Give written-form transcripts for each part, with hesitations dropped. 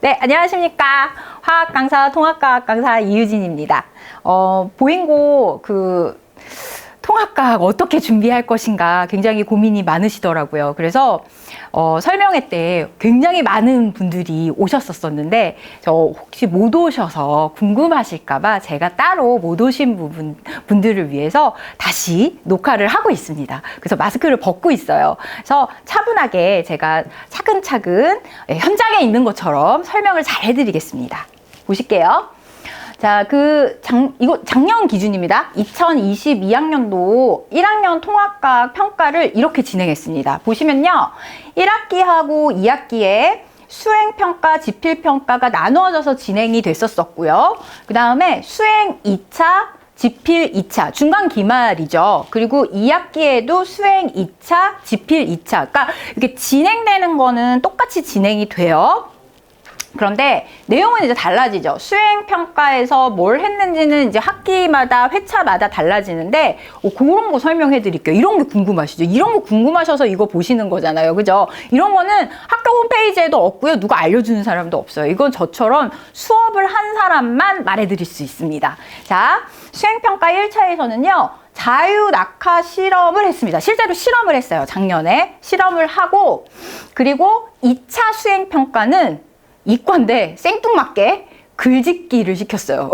네, 안녕하십니까. 화학 강사, 통합과학 강사 이유진입니다. 보잉고 통합과학 어떻게 준비할 것인가 굉장히 고민이 많으시더라고요. 그래서 설명회 때 굉장히 많은 분들이 오셨었는데 저 혹시 못 오셔서 궁금하실까봐 제가 따로 못 오신 분들을 위해서 다시 녹화를 하고 있습니다. 그래서 마스크를 벗고 있어요. 그래서 차분하게 제가 차근차근 현장에 있는 것처럼 설명을 잘 해드리겠습니다. 보실게요. 자, 이거 작년 기준입니다. 2022학년도 1학년 통합과학 평가를 이렇게 진행했습니다. 보시면요. 1학기하고 2학기에 수행평가, 지필평가가 나누어져서 진행이 됐었고요. 그 다음에 수행 2차, 지필 2차, 중간 기말이죠. 그리고 2학기에도 수행 2차, 지필 2차. 그러니까 이렇게 진행되는 거는 똑같이 진행이 돼요. 그런데 내용은 이제 달라지죠. 수행평가에서 뭘 했는지는 이제 학기마다, 회차마다 달라지는데, 그런 거 설명해 드릴게요. 이런 게 궁금하시죠? 이런 거 궁금하셔서 이거 보시는 거잖아요. 그죠? 이런 거는 학교 홈페이지에도 없고요. 누가 알려주는 사람도 없어요. 이건 저처럼 수업을 한 사람만 말해 드릴 수 있습니다. 자, 수행평가 1차에서는요. 자유낙하 실험을 했습니다. 실제로 실험을 했어요. 작년에 실험을 하고, 그리고 2차 수행평가는 이과인데 생뚱맞게 글짓기를 시켰어요.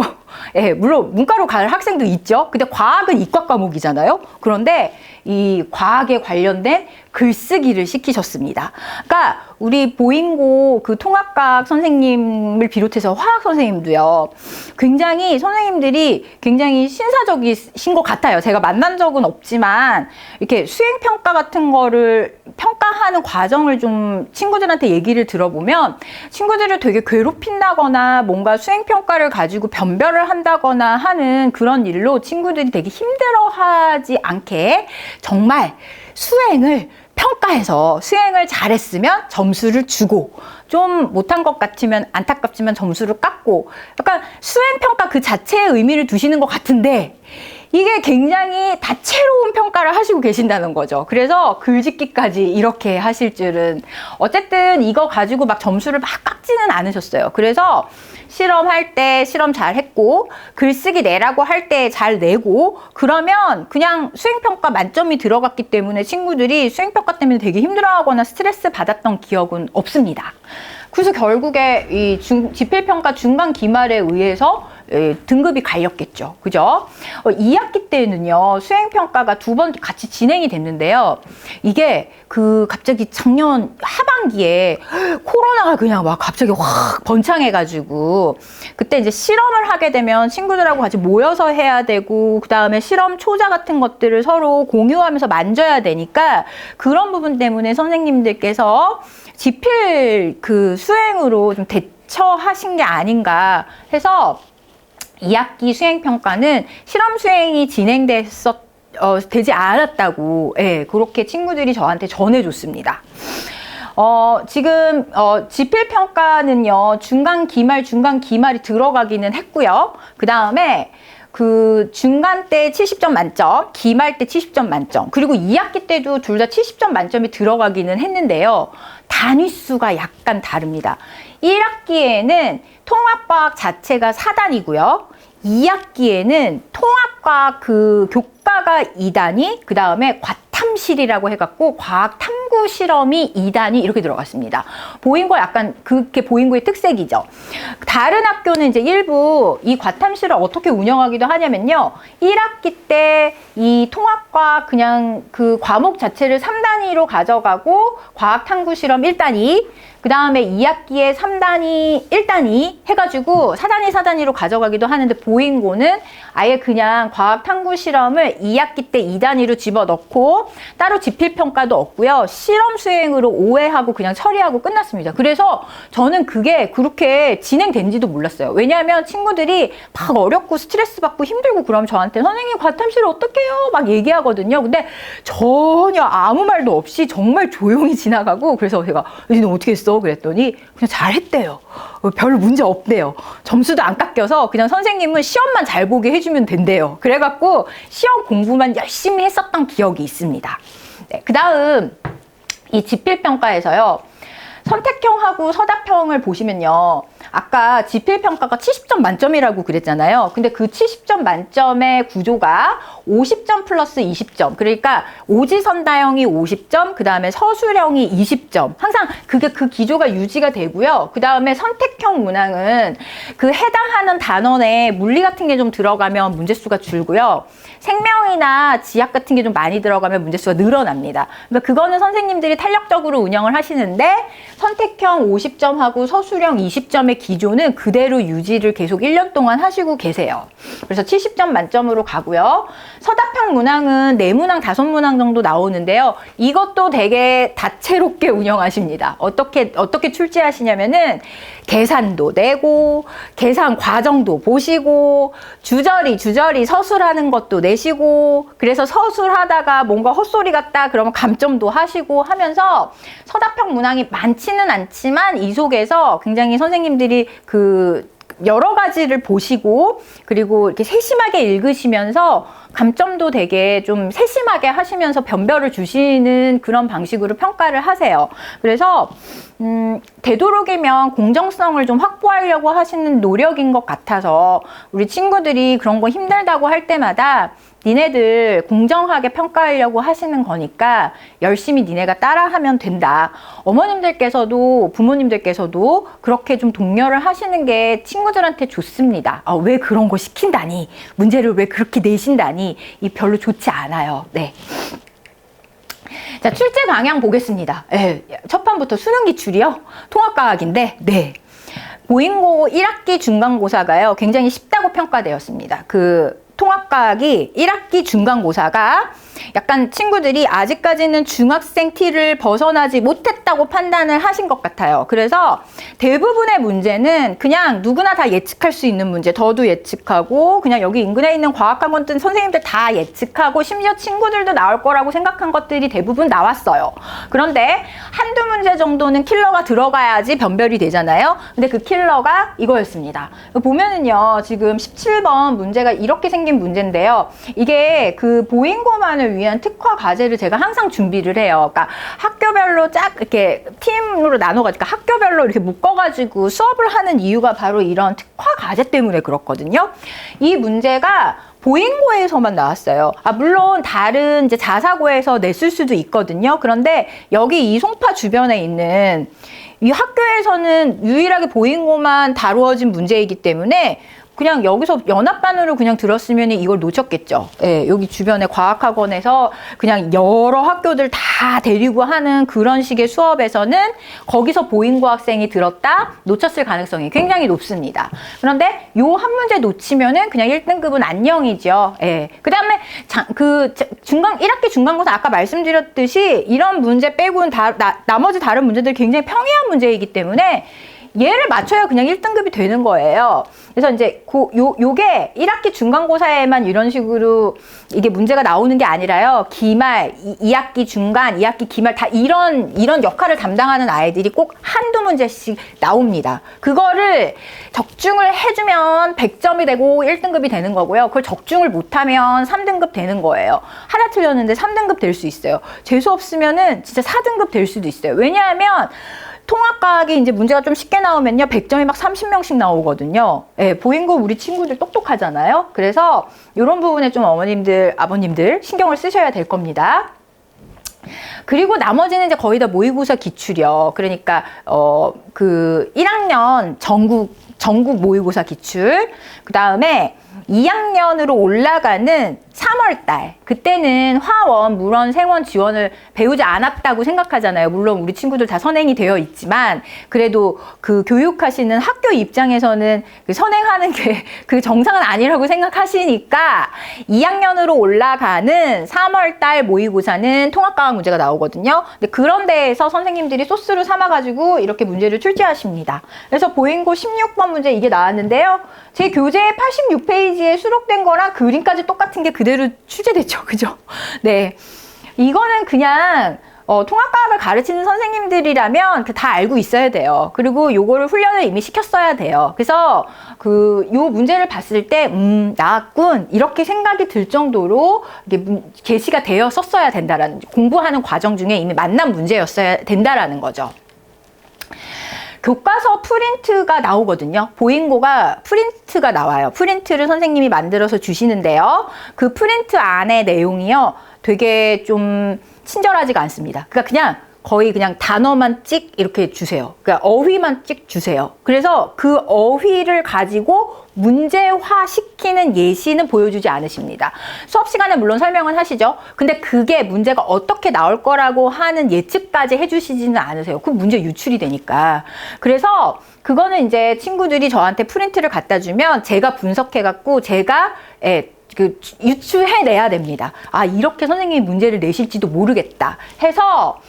예, 물론 문과로 갈 학생도 있죠. 근데 과학은 이과 과목이잖아요. 그런데 이 과학에 관련된 글쓰기를 시키셨습니다. 그러니까 우리 보잉고 통합과학 선생님을 비롯해서 화학 선생님도요. 선생님들이 굉장히 신사적이신 것 같아요. 제가 만난 적은 없지만 이렇게 수행평가 같은 거를 평가하는 과정을 좀 친구들한테 얘기를 들어보면 친구들을 되게 괴롭힌다거나 뭔가 수행평가를 가지고 변별을 한다거나 하는 그런 일로 친구들이 되게 힘들어하지 않게 정말 수행을 평가해서 수행을 잘했으면 점수를 주고 좀 못한 것 같으면 안타깝지만 점수를 깎고 약간 수행평가 그 자체의 의미를 두시는 것 같은데 이게 굉장히 다채로운 평가를 하시고 계신다는 거죠. 그래서 글짓기까지 이렇게 하실 줄은 어쨌든 이거 가지고 막 점수를 막 깎지는 않으셨어요. 그래서 실험할 때 실험 잘 했고 글쓰기 내라고 할 때 잘 내고 그러면 그냥 수행평가 만점이 들어갔기 때문에 친구들이 수행평가 때문에 되게 힘들어하거나 스트레스 받았던 기억은 없습니다. 그래서 결국에 이 지필평가 중간 기말에 의해서 등급이 갈렸겠죠. 그죠? 2학기 때는요, 수행평가가 2번 같이 진행이 됐는데요. 이게 갑자기 작년 하반기에 코로나가 그냥 막 갑자기 확 번창해가지고, 그때 이제 실험을 하게 되면 친구들하고 같이 모여서 해야 되고, 그 다음에 실험 초자 같은 것들을 서로 공유하면서 만져야 되니까, 그런 부분 때문에 선생님들께서 지필 수행으로 좀 대처하신 게 아닌가 해서 2학기 수행평가는 실험 수행이 되지 않았다고, 예, 그렇게 친구들이 저한테 전해줬습니다. 지금, 지필평가는요, 중간 기말이 들어가기는 했고요. 그 다음에, 중간 때 70점 만점, 기말 때 70점 만점, 그리고 2학기 때도 둘 다 70점 만점이 들어가기는 했는데요. 단위수가 약간 다릅니다. 1학기에는 통합과학 자체가 4단이고요. 2학기에는 통합과학 교과가 2단위, 그 다음에 과탐실이라고 해갖고 과학 탐구 실험이 2단위 이렇게 들어갔습니다. 보잉고 약간 그게 보잉고의 특색이죠. 다른 학교는 이제 일부 이 과탐실을 어떻게 운영하기도 하냐면요. 1학기 때 이 통합과학 그냥 과목 자체를 3단위로 가져가고 과학 탐구 실험 1단위, 그 다음에 2학기에 3단위, 1단위 해가지고 4단위로 가져가기도 하는데 보잉고는 아예 그냥 과학 탐구 실험을 2학기 때 2단위로 집어넣고 따로 지필평가도 없고요. 실험 수행으로 5회 하고 그냥 처리하고 끝났습니다. 그래서 저는 그게 그렇게 진행된지도 몰랐어요. 왜냐하면 친구들이 막 어렵고 스트레스 받고 힘들고 그러면 저한테 선생님 과탐실 어떡해요? 막 얘기하거든요. 근데 전혀 아무 말도 없이 정말 조용히 지나가고 그래서 제가 너 어떻게 했어? 그랬더니 그냥 잘했대요. 별 문제 없대요. 점수도 안 깎여서 그냥 선생님은 시험만 잘 보게 해주면 된대요. 그래갖고 시험 공부만 열심히 했었던 기억이 있습니다. 네, 그 다음 이 지필평가에서요. 선택형하고 서답형을 보시면요. 아까 지필평가가 70점 만점이라고 그랬잖아요. 근데 그 70점 만점의 구조가 50점 플러스 20점. 그러니까 오지선다형이 50점, 그 다음에 서술형이 20점. 항상 그게 그 기조가 유지가 되고요. 그 다음에 선택형 문항은 그 해당하는 단원에 물리 같은 게 좀 들어가면 문제수가 줄고요. 생명이나 지학 같은 게 좀 많이 들어가면 문제수가 늘어납니다. 그러니까 그거는 선생님들이 탄력적으로 운영을 하시는데 선택형 50점하고 서술형 20점의 기조는 그대로 유지를 계속 1년 동안 하시고 계세요. 그래서 70점 만점으로 가고요. 서답형 문항은 4문항, 5문항 정도 나오는데요. 이것도 되게 다채롭게 운영하십니다. 어떻게 출제하시냐면은 계산도 내고 계산 과정도 보시고 주저리 서술하는 것도 내시고 그래서 서술하다가 뭔가 헛소리 같다 그러면 감점도 하시고 하면서 서답형 문항이 많지는 않지만 이 속에서 굉장히 선생님들이 그 여러 가지를 보시고 그리고 이렇게 세심하게 읽으시면서 감점도 되게 좀 세심하게 하시면서 변별을 주시는 그런 방식으로 평가를 하세요. 그래서 되도록이면 공정성을 좀 확보하려고 하시는 노력인 것 같아서 우리 친구들이 그런 거 힘들다고 할 때마다 니네들 공정하게 평가하려고 하시는 거니까 열심히 니네가 따라하면 된다. 어머님들께서도 부모님들께서도 그렇게 좀 독려를 하시는 게 친구들한테 좋습니다. 왜 그런 거 시킨다니? 문제를 왜 그렇게 내신다니? 이 별로 좋지 않아요. 네. 자, 출제 방향 보겠습니다. 첫 판부터 수능 기출이요. 통합과학인데, 네. 보인고 1학기 중간고사가요. 굉장히 쉽다고 평가되었습니다. 통합과학이 1학기 중간고사가 약간 친구들이 아직까지는 중학생 티를 벗어나지 못했다고 판단을 하신 것 같아요. 그래서 대부분의 문제는 그냥 누구나 다 예측할 수 있는 문제, 저도 예측하고 그냥 여기 인근에 있는 과학학원 선생님들 다 예측하고 심지어 친구들도 나올 거라고 생각한 것들이 대부분 나왔어요. 그런데 한두 문제 정도는 킬러가 들어가야지 변별이 되잖아요. 근데 그 킬러가 이거였습니다. 보면은요, 지금 17번 문제가 이렇게 생긴 문제인데요. 이게 그 보인고만을 위한 특화 과제를 제가 항상 준비를 해요. 그러니까 학교별로 쫙 이렇게 팀으로 나눠가지고 학교별로 이렇게 묶어가지고 수업을 하는 이유가 바로 이런 특화 과제 때문에 그렇거든요. 이 문제가 보인고에서만 나왔어요. 물론 다른 이제 자사고에서 냈을 수도 있거든요. 그런데 여기 이 송파 주변에 있는 이 학교에서는 유일하게 보인고만 다루어진 문제이기 때문에 그냥 여기서 연합반으로 그냥 들었으면 이걸 놓쳤겠죠. 예, 여기 주변에 과학학원에서 그냥 여러 학교들 다 데리고 하는 그런 식의 수업에서는 거기서 보인고 학생이 들었다 놓쳤을 가능성이 굉장히 높습니다. 그런데 요 한 문제 놓치면은 그냥 1등급은 안녕이죠. 예. 그다음에 중간 1학기 중간고사 아까 말씀드렸듯이 이런 문제 빼고는 나머지 다른 문제들 굉장히 평이한 문제이기 때문에 얘를 맞춰야 그냥 1등급이 되는 거예요. 그래서 이제 요게 1학기 중간고사에만 이런 식으로 이게 문제가 나오는 게 아니라요. 기말, 2학기 중간, 2학기 기말 다 이런 역할을 담당하는 아이들이 꼭 한두 문제씩 나옵니다. 그거를 적중을 해주면 100점이 되고 1등급이 되는 거고요. 그걸 적중을 못하면 3등급 되는 거예요. 하나 틀렸는데 3등급 될 수 있어요. 재수 없으면은 진짜 4등급 될 수도 있어요. 왜냐하면 통합과학이 이제 문제가 좀 쉽게 나오면요. 100점이 막 30명씩 나오거든요. 예, 보인고 우리 친구들 똑똑하잖아요. 그래서 이런 부분에 좀 어머님들, 아버님들 신경을 쓰셔야 될 겁니다. 그리고 나머지는 이제 거의 다 모의고사 기출이요. 그러니까, 1학년 전국 모의고사 기출. 그 다음에 2학년으로 올라가는 3월달 그때는 화원, 물원, 생원 지원을 배우지 않았다고 생각하잖아요. 물론 우리 친구들 다 선행이 되어 있지만 그래도 그 교육하시는 학교 입장에서는 그 선행하는 게 그 정상은 아니라고 생각하시니까 2학년으로 올라가는 3월달 모의고사는 통합과학 문제가 나오거든요. 근데 그런 데에서 선생님들이 소스로 삼아가지고 이렇게 문제를 출제하십니다. 그래서 보인고 16번 문제 이게 나왔는데요. 제 교재에 86페이지에 수록된 거랑 그림까지 똑같은 게 그대로 출제됐죠. 그죠? 네. 이거는 그냥 통합과학을 가르치는 선생님들이라면 다 알고 있어야 돼요. 그리고 요거를 훈련을 이미 시켰어야 돼요. 그래서 요 문제를 봤을 때 나왔군 이렇게 생각이 들 정도로 이게 게시가 되었었어야 된다라는, 공부하는 과정 중에 이미 만난 문제였어야 된다라는 거죠. 교과서 프린트가 나오거든요. 보잉고가 프린트가 나와요. 프린트를 선생님이 만들어서 주시는데요. 그 프린트 안에 내용이요. 되게 좀 친절하지가 않습니다. 그러니까 그냥 거의 그냥 단어만 찍 이렇게 주세요. 그러니까 어휘만 찍 주세요. 그래서 그 어휘를 가지고 문제화 시키는 예시는 보여주지 않으십니다. 수업 시간에 물론 설명은 하시죠. 근데 그게 문제가 어떻게 나올 거라고 하는 예측까지 해주시지는 않으세요. 그 문제 유출이 되니까. 그래서 그거는 이제 친구들이 저한테 프린트를 갖다 주면 제가 분석해갖고 제가 유추해내야 됩니다. 아, 이렇게 선생님이 문제를 내실지도 모르겠다 해서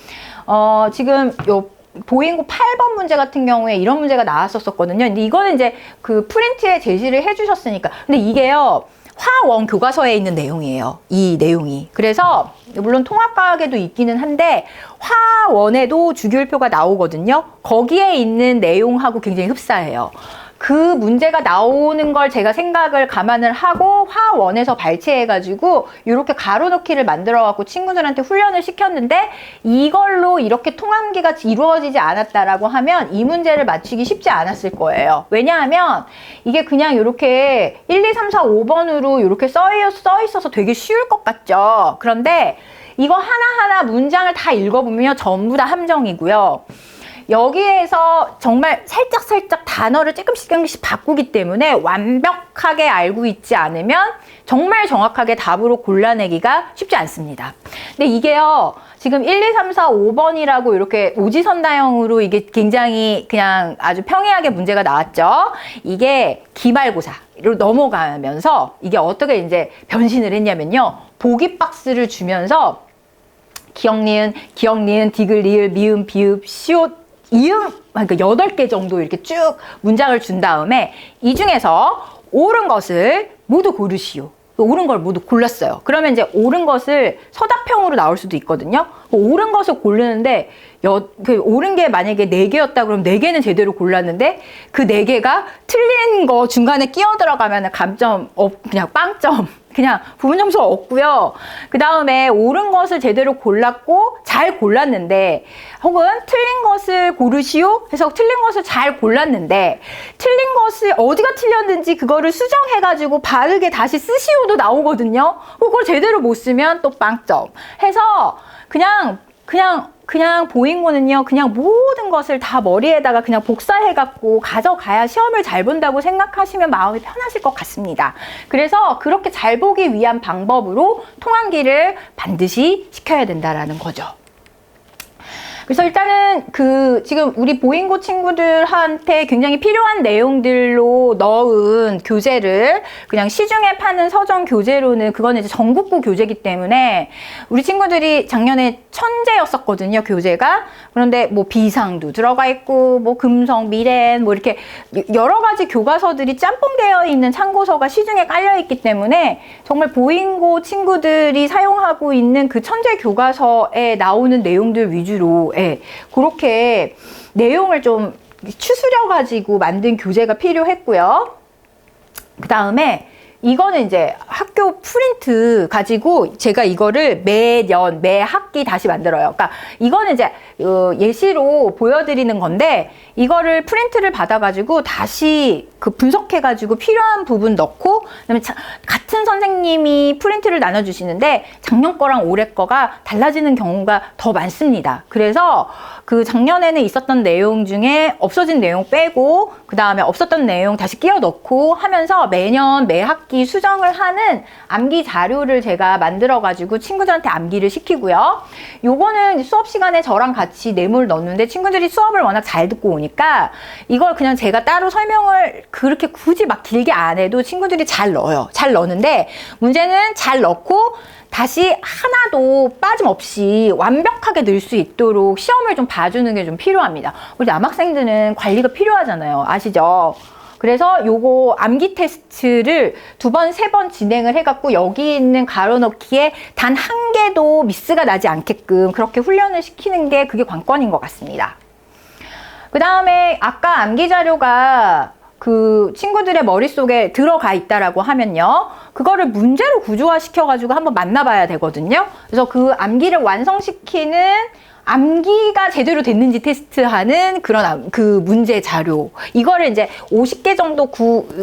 지금 요 보잉고 8번 문제 같은 경우에 이런 문제가 나왔었거든요. 근데 이거는 이제 그 프린트에 제시를 해주셨으니까. 근데 이게요, 화원 교과서에 있는 내용이에요. 이 내용이. 그래서 물론 통합과학에도 있기는 한데 화원에도 주기율표가 나오거든요. 거기에 있는 내용하고 굉장히 흡사해요. 그 문제가 나오는 걸 제가 생각을 감안을 하고 화원에서 발췌해가지고 이렇게 가로넣기를 만들어갖고 친구들한테 훈련을 시켰는데 이걸로 이렇게 통합기가 이루어지지 않았다라고 하면 이 문제를 맞추기 쉽지 않았을 거예요. 왜냐하면 이게 그냥 이렇게 1, 2, 3, 4, 5번으로 이렇게 써 있어서 되게 쉬울 것 같죠. 그런데 이거 하나하나 문장을 다 읽어보면 전부 다 함정이고요. 여기에서 정말 살짝살짝 단어를 조금씩 바꾸기 때문에 완벽하게 알고 있지 않으면 정말 정확하게 답으로 골라내기가 쉽지 않습니다. 근데 이게요, 지금 1, 2, 3, 4, 5번이라고 이렇게 오지선다형으로 이게 굉장히 그냥 아주 평이하게 문제가 나왔죠. 이게 기말고사로 넘어가면서 이게 어떻게 이제 변신을 했냐면요. 보기 박스를 주면서 기억, 니은, 디귿, 리을, 미음, 비읍, 시옷, 이응, 그러니까 8개 정도 이렇게 쭉 문장을 준 다음에 이 중에서 옳은 것을 모두 고르시오. 옳은 걸 모두 골랐어요. 그러면 이제 옳은 것을 서답형으로 나올 수도 있거든요. 옳은 것을 고르는데 옳은 게 만약에 4개였다 그러면 4개는 제대로 골랐는데 그 4개가 틀린 거 중간에 끼어 들어가면 감점 그냥 빵점. 그냥 부분 점수가 없고요. 그 다음에 옳은 것을 제대로 골랐고 잘 골랐는데 혹은 틀린 것을 고르시오 해서 틀린 것을 잘 골랐는데 틀린 것을 어디가 틀렸는지 그거를 수정해가지고 바르게 다시 쓰시오도 나오거든요. 그걸 제대로 못 쓰면 또 빵점 해서 그냥 보잉고는요, 그냥 모든 것을 다 머리에다가 그냥 복사해갖고 가져가야 시험을 잘 본다고 생각하시면 마음이 편하실 것 같습니다. 그래서 그렇게 잘 보기 위한 방법으로 통합기를 반드시 시켜야 된다라는 거죠. 그래서 일단은 지금 우리 보잉고 친구들한테 굉장히 필요한 내용들로 넣은 교재를 그냥 시중에 파는 서점 교재로는 그거는 이제 전국구 교재이기 때문에 우리 친구들이 작년에 천재였었거든요, 교재가. 그런데 뭐 비상도 들어가 있고 뭐 금성, 미래엔 뭐 이렇게 여러 가지 교과서들이 짬뽕 되어 있는 참고서가 시중에 깔려 있기 때문에 정말 보잉고 친구들이 사용하고 있는 그 천재 교과서에 나오는 내용들 위주로 그렇게 내용을 좀 추스려가지고 만든 교재가 필요했고요. 그 다음에 이거는 이제 학교 프린트 가지고 제가 이거를 매년, 매 학기 다시 만들어요. 그러니까 이거는 이제 예시로 보여드리는 건데 이거를 프린트를 받아가지고 다시 분석해가지고 필요한 부분 넣고 그다음에 같은 선생님이 프린트를 나눠주시는데 작년 거랑 올해 거가 달라지는 경우가 더 많습니다. 그래서 그 작년에는 있었던 내용 중에 없어진 내용 빼고 그 다음에 없었던 내용 다시 끼워 넣고 하면서 매년 매 학기 수정을 하는 암기 자료를 제가 만들어가지고 친구들한테 암기를 시키고요. 요거는 수업 시간에 저랑 같이 내물 넣는데 친구들이 수업을 워낙 잘 듣고 오니까 이걸 그냥 제가 따로 설명을 그렇게 굳이 막 길게 안 해도 친구들이 잘 넣어요. 잘 넣는데 문제는 잘 넣고 다시 하나도 빠짐없이 완벽하게 넣을 수 있도록 시험을 좀 봐주는 게 좀 필요합니다. 우리 남학생들은 관리가 필요하잖아요. 아시죠? 그래서 요거 암기 테스트를 2번, 3번 진행을 해갖고 여기 있는 가로넣기에 단 한 개도 미스가 나지 않게끔 그렇게 훈련을 시키는 게 그게 관건인 것 같습니다. 그 다음에 아까 암기 자료가 그 친구들의 머릿속에 들어가 있다라고 하면요. 그거를 문제로 구조화 시켜가지고 한번 만나봐야 되거든요. 그래서 그 암기를 완성시키는 암기가 제대로 됐는지 테스트하는 그런 그 문제 자료. 이거를 이제 50개 정도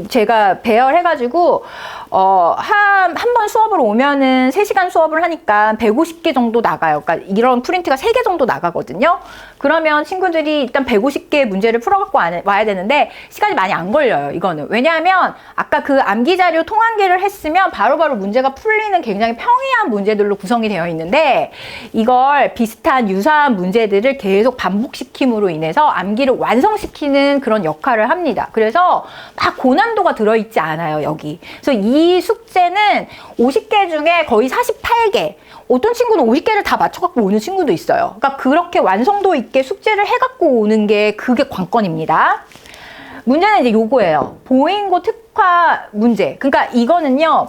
제가 배열해가지고, 한 번 수업을 오면은 3시간 수업을 하니까 150개 정도 나가요. 그러니까 이런 프린트가 3개 정도 나가거든요. 그러면 친구들이 일단 150개 문제를 풀어갖고 와야 되는데, 시간이 많이 안 걸려요, 이거는. 왜냐하면, 아까 그 암기 자료 통한계를 했으면 바로바로 문제가 풀리는 굉장히 평이한 문제들로 구성이 되어 있는데, 이걸 비슷한 유사한 문제들을 계속 반복시킴으로 인해서 암기를 완성시키는 그런 역할을 합니다. 그래서 막 고난도가 들어있지 않아요, 여기. 그래서 이 숙제는 50개 중에 거의 48개. 어떤 친구는 50개를 다 맞춰갖고 오는 친구도 있어요. 그러니까 그렇게 완성도 있게 숙제를 해갖고 오는 게 그게 관건입니다. 문제는 이제 요거예요. 보잉고 특화 문제. 그러니까 이거는요,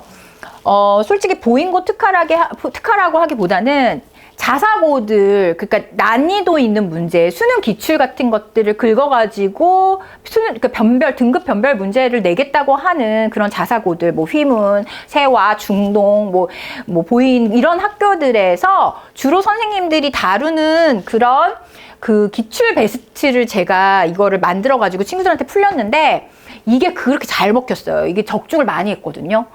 솔직히 보잉고 특화라고 하기보다는 자사고들, 그러니까 난이도 있는 문제, 수능 기출 같은 것들을 긁어가지고 등급 변별 문제를 내겠다고 하는 그런 자사고들, 뭐 휘문, 세화, 중동, 뭐 보인 이런 학교들에서 주로 선생님들이 다루는 그런 그 기출 베스트를 제가 이거를 만들어가지고 친구들한테 풀렸는데 이게 그렇게 잘 먹혔어요. 이게 적중을 많이 했거든요.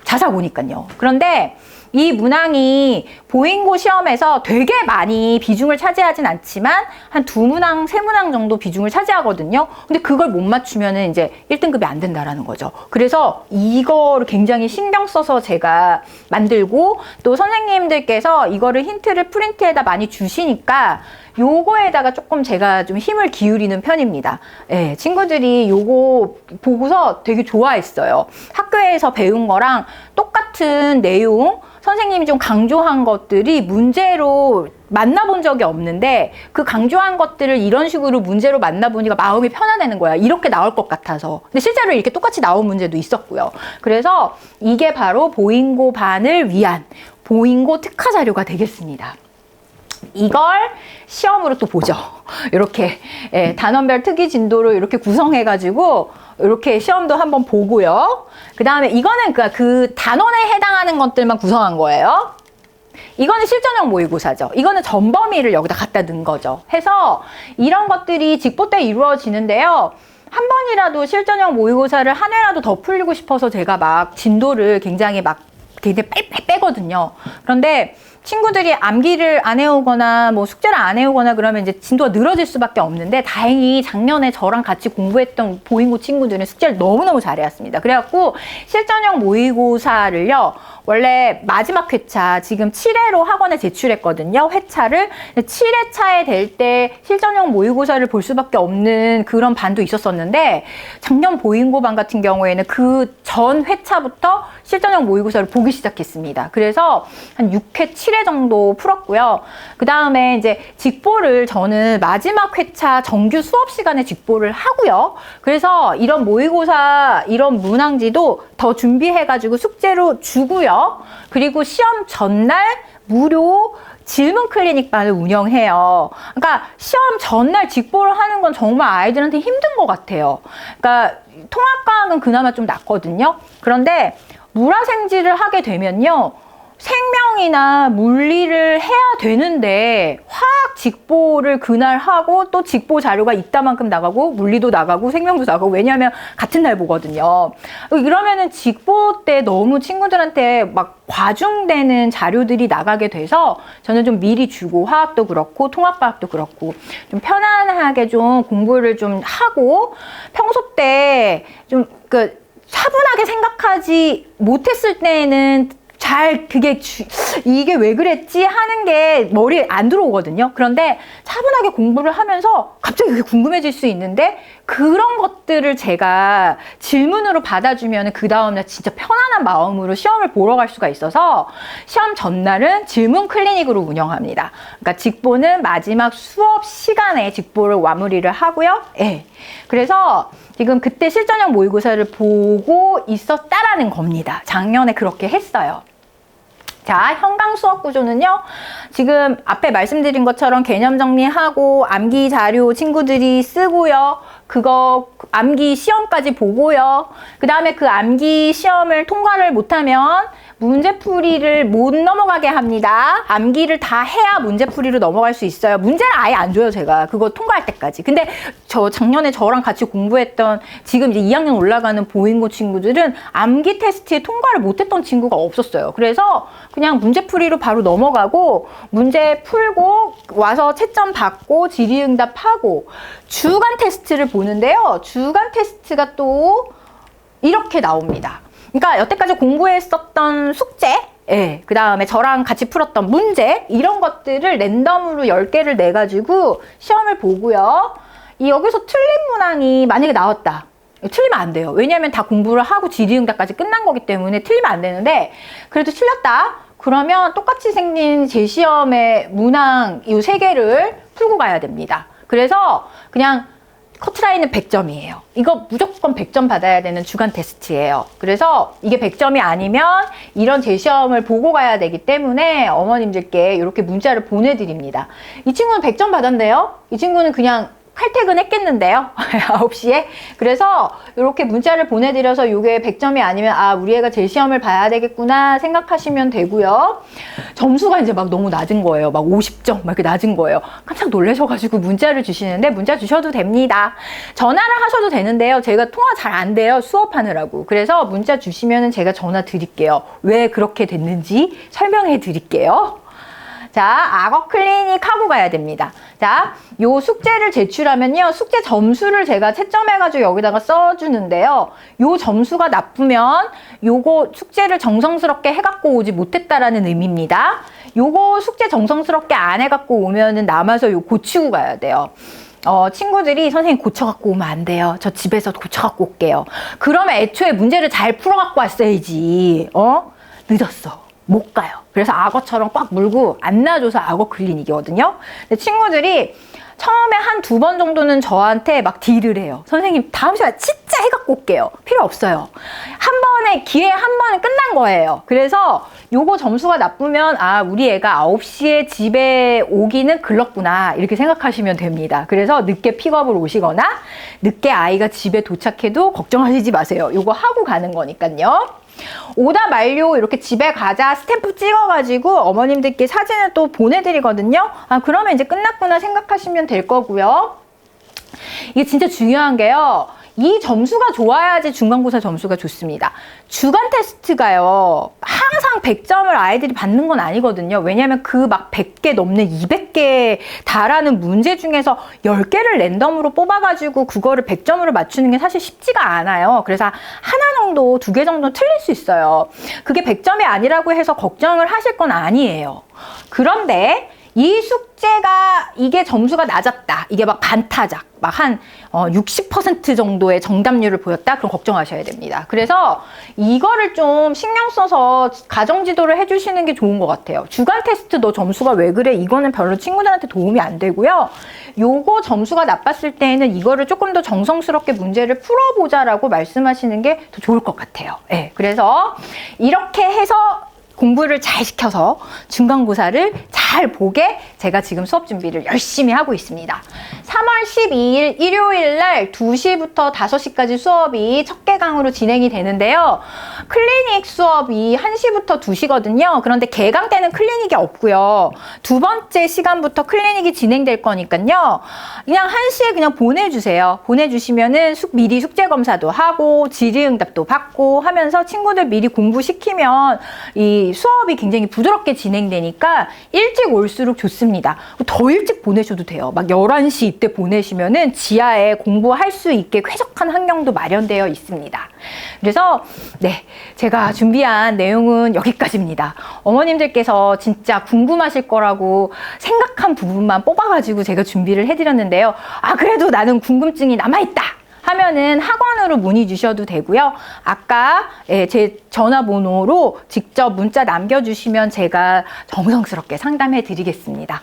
자사고니까요. 그런데 이 문항이 보잉고 시험에서 되게 많이 비중을 차지하진 않지만 한 2문항, 3문항 정도 비중을 차지하거든요. 근데 그걸 못 맞추면은 이제 1등급이 안 된다라는 거죠. 그래서 이거를 굉장히 신경 써서 제가 만들고 또 선생님들께서 이거를 힌트를 프린트에다 많이 주시니까 요거에다가 조금 제가 좀 힘을 기울이는 편입니다. 예, 친구들이 요거 보고서 되게 좋아했어요. 학교에서 배운 거랑 똑같은 내용, 선생님이 좀 강조한 것들이 문제로 만나본 적이 없는데 그 강조한 것들을 이런 식으로 문제로 만나보니까 마음이 편안해지는 거야. 이렇게 나올 것 같아서. 근데 실제로 이렇게 똑같이 나온 문제도 있었고요. 그래서 이게 바로 보잉고 반을 위한 보잉고 특화 자료가 되겠습니다. 이걸 시험으로 또 보죠. 이렇게 단원별 특기 진도로 이렇게 구성해가지고 이렇게 시험도 한번 보고요. 그 다음에 이거는 그 단원에 해당하는 것들만 구성한 거예요. 이거는 실전형 모의고사죠. 이거는 전범위를 여기다 갖다 넣은 거죠. 해서 이런 것들이 직보 때 이루어지는데요. 한 번이라도 실전형 모의고사를 한 회라도 더 풀리고 싶어서 제가 막 진도를 굉장히 빨리 빼거든요. 그런데 친구들이 암기를 안 해오거나 뭐 숙제를 안 해오거나 그러면 이제 진도가 늘어질 수밖에 없는데 다행히 작년에 저랑 같이 공부했던 보잉고 친구들은 숙제를 너무너무 잘해왔습니다. 그래갖고 실전형 모의고사를요. 원래 마지막 회차 지금 7회로 학원에 제출했거든요. 회차를 7회차에 될 때 실전형 모의고사를 볼 수밖에 없는 그런 반도 있었었는데 작년 보잉고 반 같은 경우에는 그 전 회차부터 실전형 모의고사를 보기 시작했습니다. 그래서 한 6회, 7회 정도 풀었고요. 그 다음에 이제 직보를 저는 마지막 회차 정규 수업 시간에 직보를 하고요. 그래서 이런 모의고사, 이런 문항지도 더 준비해가지고 숙제로 주고요. 그리고 시험 전날 무료 질문 클리닉반을 운영해요. 그러니까 시험 전날 직보를 하는 건 정말 아이들한테 힘든 것 같아요. 그러니까 통합과학은 그나마 좀 낫거든요. 그런데 물화생지를 하게 되면요. 생명이나 물리를 해야 되는데 화학 직보를 그날 하고 또 직보 자료가 이따만큼 나가고 물리도 나가고 생명도 나가고 왜냐하면 같은 날 보거든요. 이러면은 직보 때 너무 친구들한테 막 과중되는 자료들이 나가게 돼서 저는 좀 미리 주고 화학도 그렇고 통합과학도 그렇고 좀 편안하게 좀 공부를 좀 하고 평소 때 좀 차분하게 생각하지 못했을 때에는 이게 왜 그랬지 하는 게 머리에 안 들어오거든요. 그런데 차분하게 공부를 하면서 갑자기 그게 궁금해질 수 있는데 그런 것들을 제가 질문으로 받아주면 그 다음날 진짜 편안한 마음으로 시험을 보러 갈 수가 있어서 시험 전날은 질문 클리닉으로 운영합니다. 그러니까 직보는 마지막 수업 시간에 직보를 마무리를 하고요. 예. 그래서 지금 그때 실전형 모의고사를 보고 있었다라는 겁니다. 작년에 그렇게 했어요. 자, 현강 수업 구조는요. 지금 앞에 말씀드린 것처럼 개념 정리하고 암기 자료 친구들이 쓰고요. 그거 암기 시험까지 보고요. 그 다음에 그 암기 시험을 통과를 못하면 문제풀이를 못 넘어가게 합니다. 암기를 다 해야 문제풀이로 넘어갈 수 있어요. 문제를 아예 안 줘요, 제가. 그거 통과할 때까지. 근데 저 작년에 저랑 같이 공부했던 지금 이제 2학년 올라가는 보잉고 친구들은 암기 테스트에 통과를 못했던 친구가 없었어요. 그래서 그냥 문제풀이로 바로 넘어가고 문제 풀고 와서 채점 받고 질의응답하고 주간 테스트를 보는데요. 주간 테스트가 또 이렇게 나옵니다. 그러니까 여태까지 공부했었던 숙제, 예, 그 다음에 저랑 같이 풀었던 문제 이런 것들을 랜덤으로 10개를 내가지고 시험을 보고요. 여기서 틀린 문항이 만약에 나왔다. 틀리면 안 돼요. 왜냐하면 다 공부를 하고 질의응답까지 끝난 거기 때문에 틀리면 안 되는데 그래도 틀렸다. 그러면 똑같이 생긴 제시험의 문항 이 3개를 풀고 가야 됩니다. 그래서 그냥 커트라인은 100점이에요. 이거 무조건 100점 받아야 되는 주간 테스트예요. 그래서 이게 100점이 아니면 이런 제시험을 보고 가야 되기 때문에 어머님들께 이렇게 문자를 보내드립니다. 이 친구는 100점 받았는데요. 이 친구는 그냥 칼퇴근 했겠는데요. 9시에. 그래서 이렇게 문자를 보내드려서 이게 100점이 아니면 아 우리 애가 제시험을 봐야 되겠구나 생각하시면 되고요. 점수가 이제 막 너무 낮은 거예요. 막 50점 막 이렇게 낮은 거예요. 깜짝 놀라셔가지고 문자를 주시는데 문자 주셔도 됩니다. 전화를 하셔도 되는데요. 제가 통화 잘 안 돼요. 수업하느라고. 그래서 문자 주시면 제가 전화 드릴게요. 왜 그렇게 됐는지 설명해 드릴게요. 자, 악어 클리닉 하고 가야 됩니다. 자, 요 숙제를 제출하면요. 숙제 점수를 제가 채점해가지고 여기다가 써주는데요. 요 점수가 나쁘면 요거 숙제를 정성스럽게 해갖고 오지 못했다라는 의미입니다. 요거 숙제 정성스럽게 안 해갖고 오면은 남아서 요 고치고 가야 돼요. 친구들이 선생님 고쳐갖고 오면 안 돼요. 저 집에서 고쳐갖고 올게요. 그러면 애초에 문제를 잘 풀어갖고 왔어야지. 늦었어. 못 가요. 그래서 악어처럼 꽉 물고 안 놔줘서 악어 클리닉이거든요. 근데 친구들이 처음에 한 2번 정도는 저한테 막 딜을 해요. 선생님 다음 시간에 진짜 해갖고 올게요. 필요 없어요. 한 번에 기회 한 번에 끝난 거예요. 그래서 요거 점수가 나쁘면 아 우리 애가 9시에 집에 오기는 글렀구나 이렇게 생각하시면 됩니다. 그래서 늦게 픽업을 오시거나 늦게 아이가 집에 도착해도 걱정하시지 마세요. 요거 하고 가는 거니까요. 오다 만료 이렇게 집에 가자 스탬프 찍어가지고 어머님들께 사진을 또 보내드리거든요. 아 그러면 이제 끝났구나 생각하시면 될 거고요. 이게 진짜 중요한 게요. 이 점수가 좋아야지 중간고사 점수가 좋습니다. 주간 테스트가요. 항상 100점을 아이들이 받는 건 아니거든요. 왜냐하면 그 막 100개 넘는 200개 달하는 문제 중에서 10개를 랜덤으로 뽑아가지고 그거를 100점으로 맞추는 게 사실 쉽지가 않아요. 그래서 하나 정도, 2개 정도 틀릴 수 있어요. 그게 100점이 아니라고 해서 걱정을 하실 건 아니에요. 그런데 이 숙제가 이게 점수가 낮았다. 이게 막 반타작, 막 한 60% 정도의 정답률을 보였다. 그럼 걱정하셔야 됩니다. 그래서 이거를 좀 신경 써서 가정 지도를 해주시는 게 좋은 것 같아요. 주간 테스트 너 점수가 왜 그래? 이거는 별로 친구들한테 도움이 안 되고요. 요거 점수가 나빴을 때에는 이거를 조금 더 정성스럽게 문제를 풀어보자라고 말씀하시는 게 더 좋을 것 같아요. 네, 그래서 이렇게 해서 공부를 잘 시켜서 중간고사를 잘 보게 제가 지금 수업 준비를 열심히 하고 있습니다. 3월 12일 일요일 날 2시부터 5시까지 수업이 첫 개강으로 진행이 되는데요. 클리닉 수업이 1시부터 2시거든요. 그런데 개강 때는 클리닉이 없고요. 두 번째 시간부터 클리닉이 진행될 거니까요. 그냥 1시에 그냥 보내주세요. 보내주시면은 미리 숙제 검사도 하고 질의응답도 받고 하면서 친구들 미리 공부시키면 이 수업이 굉장히 부드럽게 진행되니까 일찍 올수록 좋습니다. 더 일찍 보내셔도 돼요. 막 11시 이때 보내시면은 지하에 공부할 수 있게 쾌적한 환경도 마련되어 있습니다. 그래서 네, 제가 준비한 내용은 여기까지입니다. 어머님들께서 진짜 궁금하실 거라고 생각한 부분만 뽑아가지고 제가 준비를 해드렸는데요. 아, 그래도 나는 궁금증이 남아있다 하면은 학원으로 문의 주셔도 되고요. 아까 제 전화번호로 직접 문자 남겨주시면 제가 정성스럽게 상담해 드리겠습니다.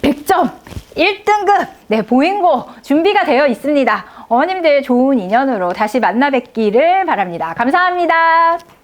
100점 1등급 보잉고 준비가 되어 있습니다. 어머님들 좋은 인연으로 다시 만나 뵙기를 바랍니다. 감사합니다.